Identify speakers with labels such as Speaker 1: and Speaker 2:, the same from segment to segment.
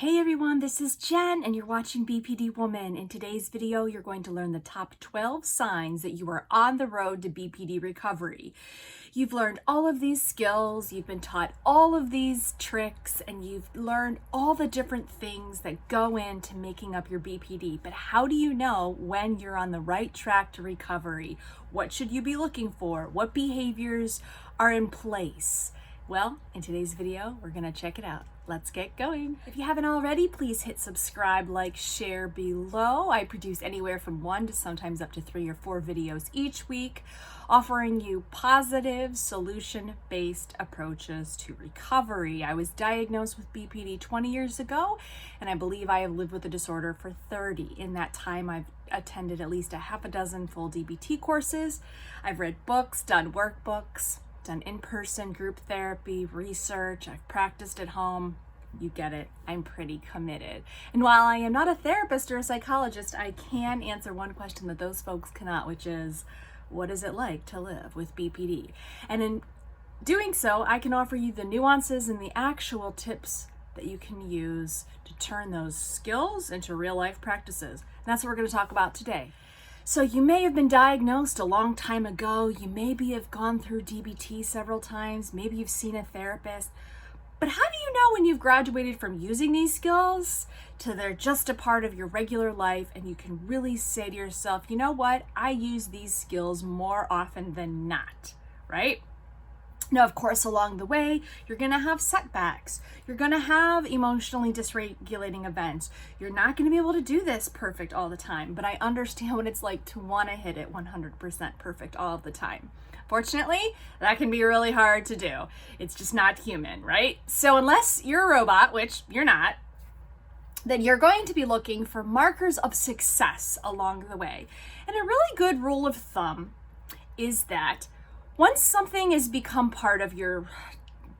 Speaker 1: Hey everyone, this is Jen and you're watching BPD Woman. In today's video, you're going to learn the top 12 signs that you are on the road to BPD recovery. You've learned all of these skills, you've been taught all of these tricks, and you've learned all the different things that go into making up your BPD. But how do you know when you're on the right track to recovery? What should you be looking for? What behaviors are in place? Well, in today's video, we're gonna check it out. Let's get going. If you haven't already, please hit subscribe, like, share below. I produce anywhere from 1 to sometimes up to 3 or 4 videos each week, offering you positive, solution-based approaches to recovery. I was diagnosed with BPD 20 years ago, and I believe I have lived with the disorder for 30. In that time, I've attended at least a half a dozen full DBT courses. I've read books, done workbooks, done in-person group therapy, research, I've practiced at home. You get it, I'm pretty committed. And while I am not a therapist or a psychologist, I can answer one question that those folks cannot, which is, what is it like to live with BPD? And in doing so, I can offer you the nuances and the actual tips that you can use to turn those skills into real life practices. And that's what we're gonna talk about today. So you may have been diagnosed a long time ago, you maybe have gone through DBT several times, maybe you've seen a therapist, but how do you know when you've graduated from using these skills to they're just a part of your regular life and you can really say to yourself, you know what, I use these skills more often than not, right? Now, of course, along the way, you're going to have setbacks. You're going to have emotionally dysregulating events. You're not going to be able to do this perfect all the time, but I understand what it's like to want to hit it 100% perfect all of the time. Fortunately, that can be really hard to do. It's just not human, right? So unless you're a robot, which you're not, then you're going to be looking for markers of success along the way. And a really good rule of thumb is that once something has become part of your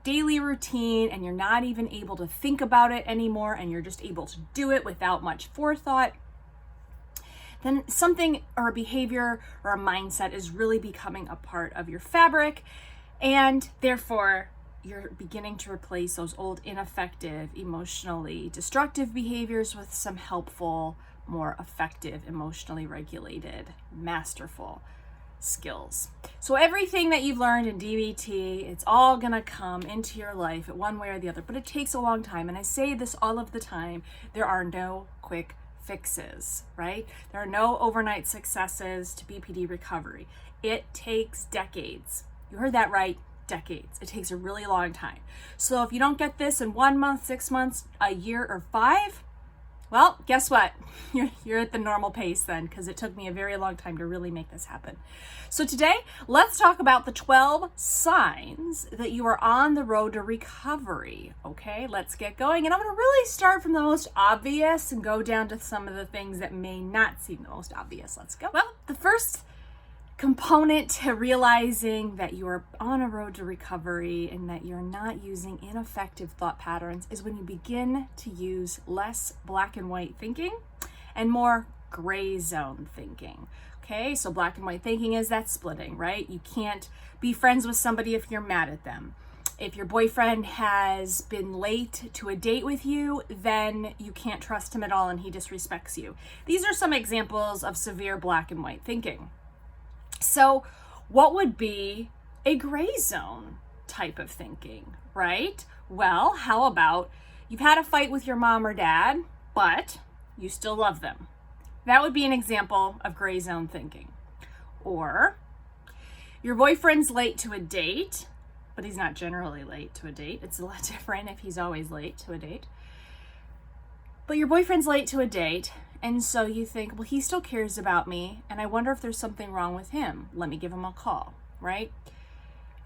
Speaker 1: daily routine and you're not even able to think about it anymore and you're just able to do it without much forethought, then something or a behavior or a mindset is really becoming a part of your fabric, and therefore you're beginning to replace those old ineffective, emotionally destructive behaviors with some helpful, more effective, emotionally regulated, masterful skills. So everything that you've learned in DBT, it's all gonna come into your life at one way or the other, but it takes a long time. And I say this all of the time, there are no quick fixes, right? There are no overnight successes to BPD recovery. It takes decades. You heard that right, decades. It takes a really long time. So if you don't get this in 1 month, 6 months, a year, or 5, well, guess what? You're at the normal pace then, because it took me a very long time to really make this happen. So today, let's talk about the 12 signs that you are on the road to recovery. Okay, let's get going. And I'm going to really start from the most obvious and go down to some of the things that may not seem the most obvious. Let's go. Well, the first component to realizing that you are on a road to recovery and that you're not using ineffective thought patterns is when you begin to use less black and white thinking and more gray zone thinking. Okay, so black and white thinking is that splitting, right? You can't be friends with somebody if you're mad at them. If your boyfriend has been late to a date with you, then you can't trust him at all and he disrespects you. These are some examples of severe black and white thinking. So what would be a gray zone type of thinking, right? Well, how about you've had a fight with your mom or dad, but you still love them? That would be an example of gray zone thinking. Or your boyfriend's late to a date, but he's not generally late to a date. It's a lot different if he's always late to a date. But your boyfriend's late to a date, and so you think, well, he still cares about me, and I wonder if there's something wrong with him. Let me give him a call, right?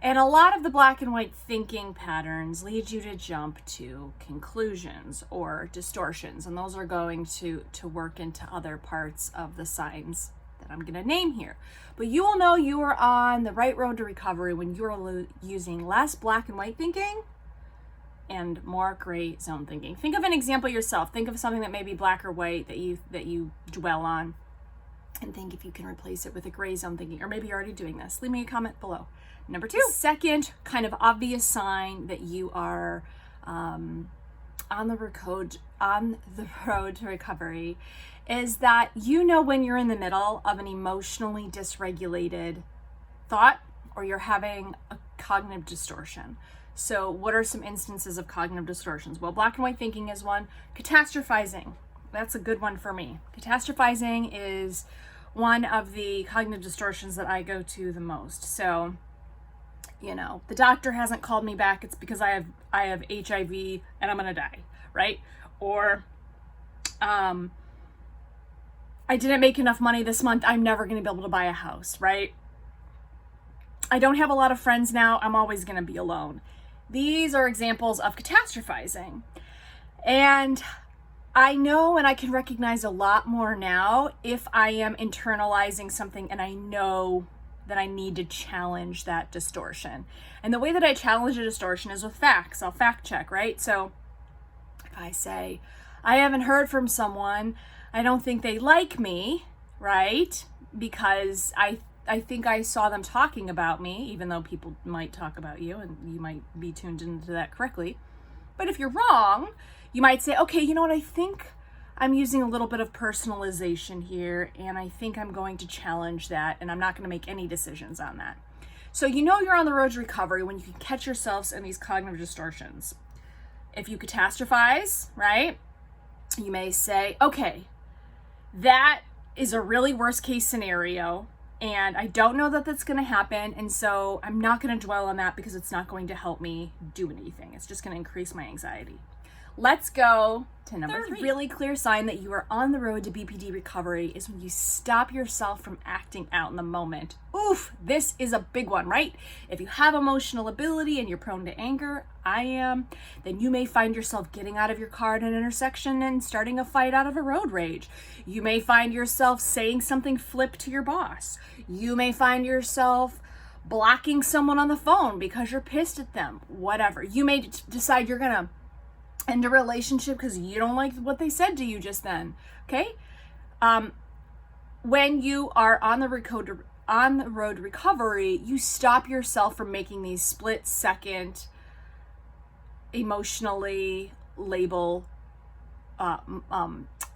Speaker 1: And a lot of the black and white thinking patterns lead you to jump to conclusions or distortions, and those are going to work into other parts of the signs that I'm going to name here. But you will know you are on the right road to recovery when you are using less black and white thinking and more gray zone thinking. Think of an example yourself. Think of something that may be black or white that you dwell on, and think if you can replace it with a gray zone thinking, or maybe you're already doing this. Leave me a comment below. Number 2, second kind of obvious sign that you are on the road to recovery is that you know when you're in the middle of an emotionally dysregulated thought or you're having a cognitive distortion. So what are some instances of cognitive distortions? Well, black and white thinking is one. Catastrophizing, that's a good one for me. Catastrophizing is one of the cognitive distortions that I go to the most. So, the doctor hasn't called me back. It's because I have HIV and I'm gonna die, right? Or I didn't make enough money this month. I'm never gonna be able to buy a house, right? I don't have a lot of friends now. I'm always gonna be alone. These are examples of catastrophizing. And I know and I can recognize a lot more now if I am internalizing something and I know that I need to challenge that distortion. And the way that I challenge a distortion is with facts. I'll fact check, right? So if I say, I haven't heard from someone, I don't think they like me, right? Because I think I saw them talking about me, even though people might talk about you and you might be tuned into that correctly. But if you're wrong, you might say, okay, you know what? I think I'm using a little bit of personalization here, and I think I'm going to challenge that, and I'm not going to make any decisions on that. So you're on the road to recovery when you can catch yourselves in these cognitive distortions. If you catastrophize, right, you may say, okay, that is a really worst case scenario, and I don't know that that's going to happen, and so I'm not going to dwell on that because it's not going to help me do anything. It's just going to increase my anxiety. Let's go to number 3. Really clear sign that you are on the road to BPD recovery is when you stop yourself from acting out in the moment. Oof, this is a big one, right? If you have emotional ability and you're prone to anger, I am, then you may find yourself getting out of your car at an intersection and starting a fight out of a road rage. You may find yourself saying something flip to your boss. You may find yourself blocking someone on the phone because you're pissed at them, whatever. You may decide you're gonna end a relationship because you don't like what they said to you just then. Okay? When you are on the road to recovery, you stop yourself from making these split-second, emotionally label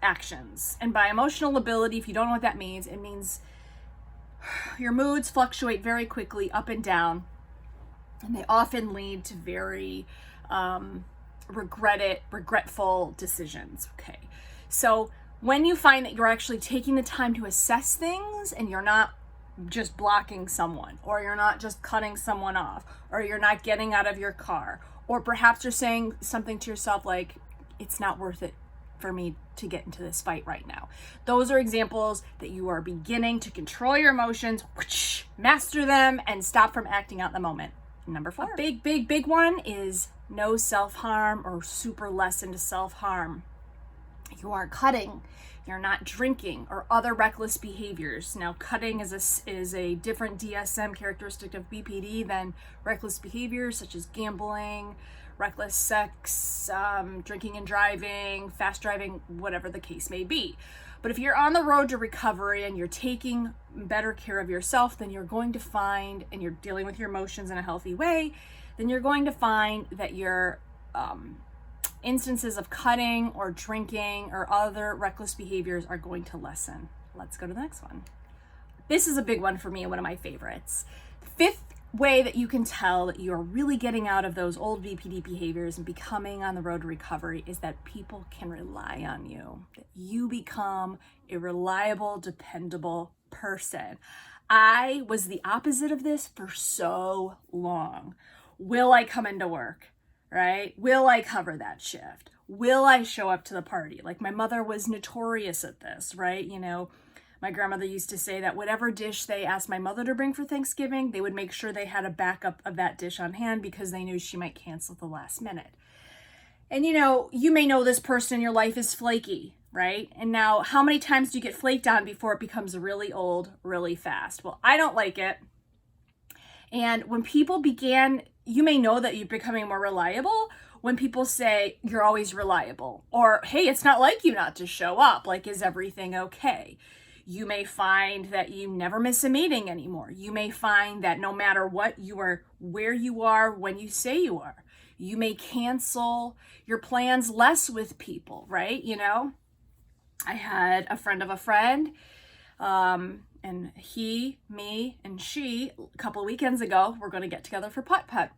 Speaker 1: actions. And by emotional ability, if you don't know what that means, it means your moods fluctuate very quickly up and down, and they often lead to very regretful decisions. Okay, so when you find that you're actually taking the time to assess things and you're not just blocking someone, or you're not just cutting someone off, or you're not getting out of your car, or perhaps you're saying something to yourself like, it's not worth it for me to get into this fight right now. Those are examples that you are beginning to control your emotions, master them, and stop from acting out in the moment. Number 4. A big one is no self-harm or super less into self-harm. You aren't cutting, you're not drinking, or other reckless behaviors. Now, cutting is a different DSM characteristic of BPD than reckless behaviors such as gambling, reckless sex, drinking and driving, fast driving, whatever the case may be. But if you're on the road to recovery and you're taking better care of yourself, then you're going to find, and you're dealing with your emotions in a healthy way, then you're going to find that your instances of cutting or drinking or other reckless behaviors are going to lessen. Let's go to the next one. This is a big one for me and one of my favorites. The 5th way that you can tell that you're really getting out of those old BPD behaviors and becoming on the road to recovery is that people can rely on you, that you become a reliable, dependable person. I was the opposite of this for so long. Will I come into work, right? Will I cover that shift? Will I show up to the party? Like, my mother was notorious at this, right? My grandmother used to say that whatever dish they asked my mother to bring for Thanksgiving, they would make sure they had a backup of that dish on hand because they knew she might cancel at the last minute. And you may know this person in your life is flaky, right? And now, how many times do you get flaked on before it becomes really old, really fast? Well, I don't like it. And when people you may know that you're becoming more reliable when people say you're always reliable, or, hey, it's not like you not to show up. Like, is everything okay? You may find that you never miss a meeting anymore. You may find that no matter what, you are where you are when you say you are. You may cancel your plans less with people, right? You know, I had a friend of a friend, and he, me, and she, a couple of weekends ago, were going to get together for putt-putt.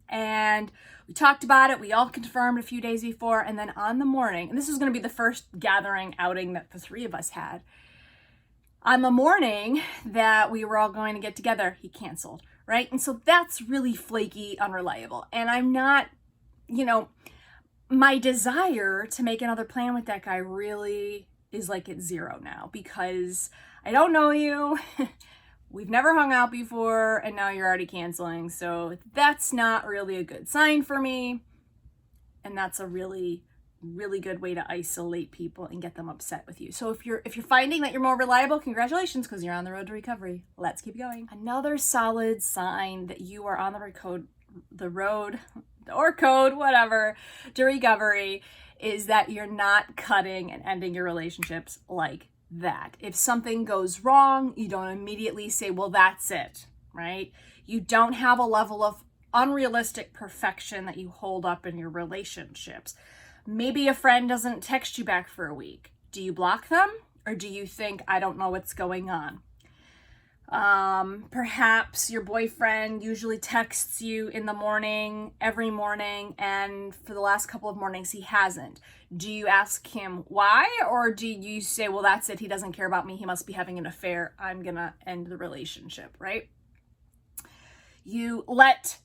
Speaker 1: And we talked about it. We all confirmed a few days before. And then on the morning, and this was going to be the first gathering outing that the three of us had. On the morning that we were all going to get together, he canceled, right? And so that's really flaky, unreliable. And I'm not, you know, my desire to make another plan with that guy really is like at zero now, because I don't know you. We've never hung out before, and now you're already canceling. So that's not really a good sign for me. And that's a really, really good way to isolate people and get them upset with you. So if you're finding that you're more reliable, congratulations, because you're on the road to recovery. Let's keep going. Another solid sign that you are on the road or code, whatever, to recovery is that you're not cutting and ending your relationships like that. If something goes wrong, you don't immediately say, well, that's it, right? You don't have a level of unrealistic perfection that you hold up in your relationships. Maybe a friend doesn't text you back for a week. Do you block them, or do you think, I don't know what's going on? Perhaps your boyfriend usually texts you in the morning, every morning, and for the last couple of mornings he hasn't. Do you ask him why, or do you say, well, that's it, he doesn't care about me, he must be having an affair, I'm gonna end the relationship, right? You let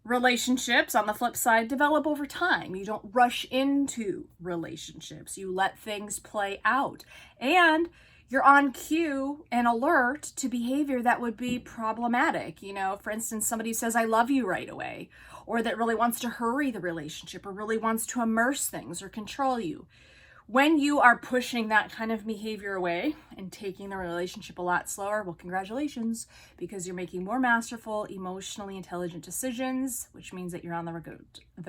Speaker 1: relationships, on the flip side, develop over time. You don't rush into relationships. You let things play out. And you're on cue and alert to behavior that would be problematic. You know, for instance, somebody who says, I love you right away, or that really wants to hurry the relationship, or really wants to immerse things or control you. When you are pushing that kind of behavior away and taking the relationship a lot slower, well, congratulations, because you're making more masterful, emotionally intelligent decisions, which means that you're on the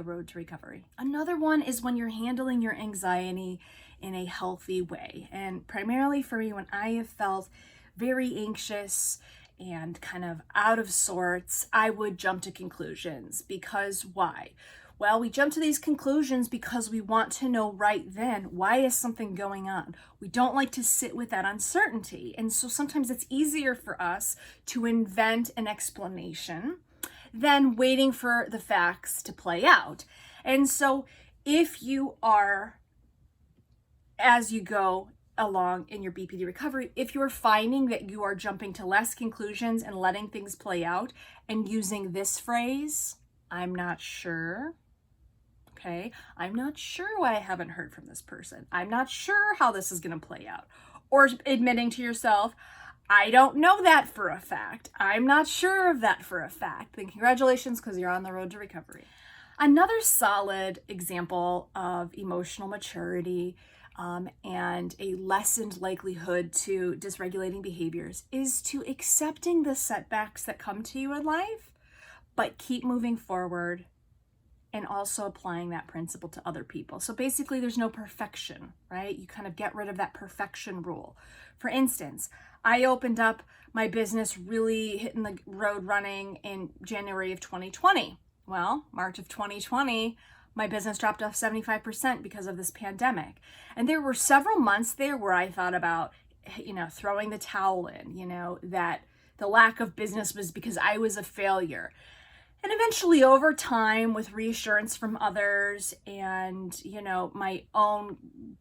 Speaker 1: road to recovery. Another one is when you're handling your anxiety in a healthy way. And primarily for me, when I have felt very anxious and kind of out of sorts, I would jump to conclusions. Because why? Well, we jump to these conclusions because we want to know right then, why is something going on? We don't like to sit with that uncertainty. And so sometimes it's easier for us to invent an explanation than waiting for the facts to play out. And so if you are, as you go along in your BPD recovery, if you're finding that you are jumping to less conclusions and letting things play out and using this phrase, I'm not sure. Okay, I'm not sure why I haven't heard from this person. I'm not sure how this is going to play out. Or admitting to yourself, I don't know that for a fact. I'm not sure of that for a fact. Then congratulations, because you're on the road to recovery. Another solid example of emotional maturity and a lessened likelihood to dysregulating behaviors is to accepting the setbacks that come to you in life, but keep moving forward and also applying that principle to other people. So basically there's no perfection, right? You kind of get rid of that perfection rule. For instance, I opened up my business really hitting the road running in January of 2020. Well, March of 2020, my business dropped off 75% because of this pandemic. And there were several months there where I thought about, throwing the towel in, that the lack of business was because I was a failure. And eventually over time, with reassurance from others and, my own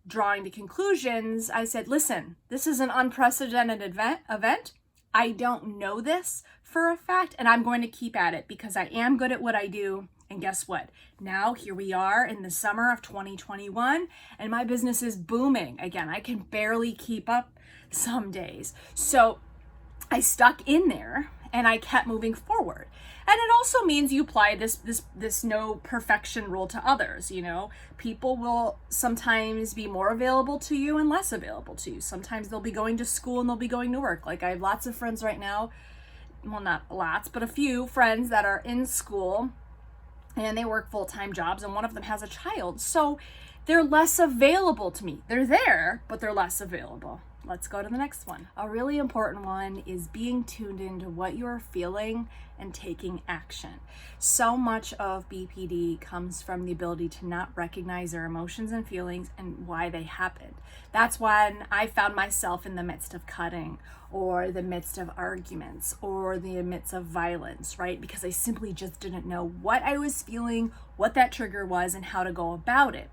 Speaker 1: drawing to conclusions, I said, listen, this is an unprecedented event. I don't know this for a fact, and I'm going to keep at it because I am good at what I do. And guess what? Now here we are in the summer of 2021, and my business is booming. Again, I can barely keep up some days. So I stuck in there and I kept moving forward. And it also means you apply this no perfection rule to others. People will sometimes be more available to you and less available to you. Sometimes they'll be going to school and they'll be going to work. Like I have lots of friends right now, well, not lots, but a few friends that are in school and they work full-time jobs, and one of them has a child. So they're less available to me. They're there, but they're less available. let's go to the next one. A really important one is being tuned into what you're feeling and taking action. So much of BPD comes from the ability to not recognize our emotions and feelings and why they happened. That's when I found myself in the midst of cutting, or the midst of arguments, or the midst of violence, right? Because I simply just didn't know what I was feeling, what that trigger was, and how to go about it.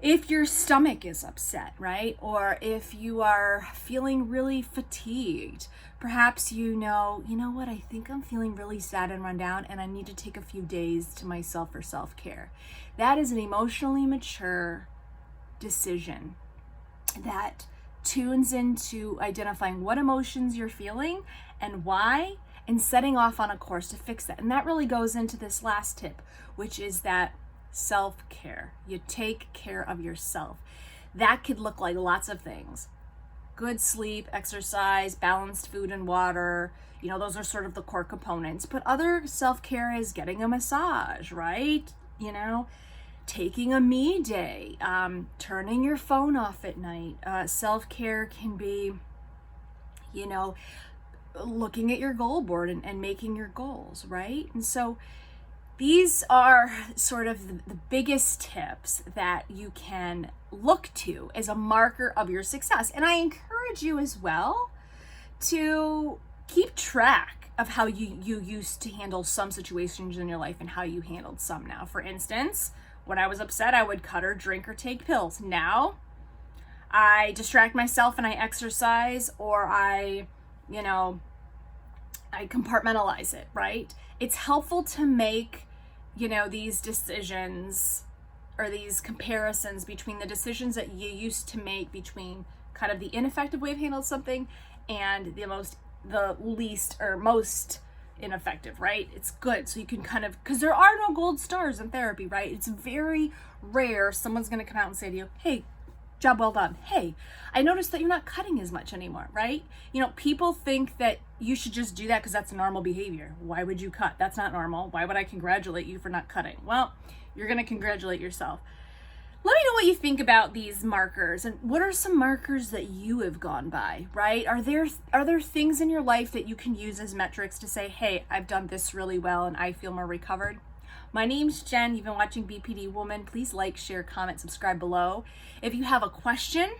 Speaker 1: If your stomach is upset, right? Or if you are feeling really fatigued, perhaps you know what, I think I'm feeling really sad and run down and I need to take a few days to myself for self-care. That is an emotionally mature decision that tunes into identifying what emotions you're feeling and why, and setting off on a course to fix that. And that really goes into this last tip, which is that self-care. You take care of yourself. That could look like lots of things. Good sleep, exercise, balanced food and water. Those are sort of the core components. But other self-care is getting a massage, right? Taking a me day, turning your phone off at night. Self-care can be, looking at your goal board and making your goals, right? And so these are sort of the biggest tips that you can look to as a marker of your success. And I encourage you as well to keep track of how you used to handle some situations in your life and how you handled some now. For instance, when I was upset, I would cut or drink or take pills. Now, I distract myself and I exercise, or I compartmentalize it, right? It's helpful to make, these decisions or these comparisons between the decisions that you used to make between kind of the ineffective way of handling something and the least or most ineffective, right? It's good. So you can because there are no gold stars in therapy, right? It's very rare someone's going to come out and say to you, hey, job well done. Hey, I noticed that you're not cutting as much anymore, right? People think that you should just do that because that's normal behavior. Why would you cut? That's not normal. Why would I congratulate you for not cutting? Well, you're going to congratulate yourself. Let me know what you think about these markers, and what are some markers that you have gone by, right? Are there things in your life that you can use as metrics to say, hey, I've done this really well and I feel more recovered? My name's Jen. You've been watching BPD Woman. Please like, share, comment, subscribe below. If you have a question,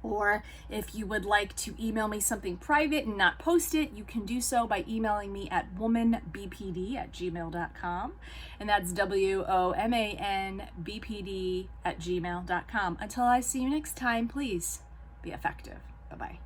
Speaker 1: or if you would like to email me something private and not post it, you can do so by emailing me at womanbpd@gmail.com. And that's WOMANBPD@gmail.com. Until I see you next time, please be effective. Bye-bye.